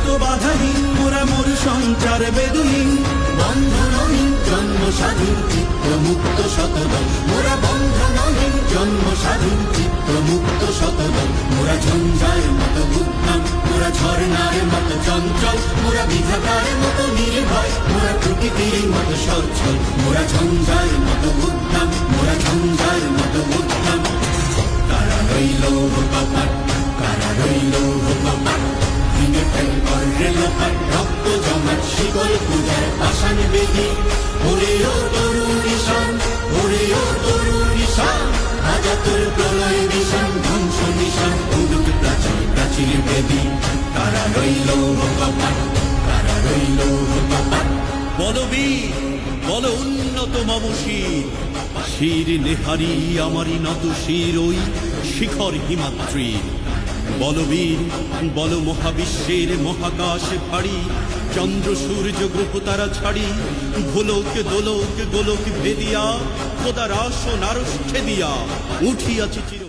যত বাধাহীন মোরা মোর সঞ্চার বেদুহীন বন্ধনহীন জন্ম স্বাধীন চিত্ত মুক্ত শতদল মোরা বন্ধনহীন জন্ম স্বাধীন চিত্ত মুক্ত শতদল মোরা ঝঞ্ঝার মতো উদ্যম মোরা ঝর্ণার মতো চঞ্চল মোরা বিধাতার মতো নির্ভয় মোরা প্রকৃতির মতো সচ্ছল মোরা ঝঞ্ঝার মতো উদ্যম মোরা ঝঞ্ঝার মতো উদ্যম কারা রইল কপাট কারা রইল কপাট ভেঙে ফেল করে লোপাট রক্ত জমাট শিকল পূজার পাষাণ বেদি ওরে ও তরুণ নিশান ওরে ও তরুণ নিশান আজাতুর প্রলয় নিশান ধ্বংস নিশান উদুক প্রাচীর প্রাচীর বেদি কারা রইল কপাট কারা রইল কপাট বলবীর বল উন্নত মম শির শির নেহারি আমারি নত শির ওই শিখর হিমাদ্রি বলবীর বল মহাবিশ্বের মহাকাশ ভারী চন্দ্র সূর্য গ্রহ তারা ছাড়ি ভোলক দোলক গোলক ভেদিয়া খোদার আসন আরশ ছেদিয়া উঠিয়াছে চির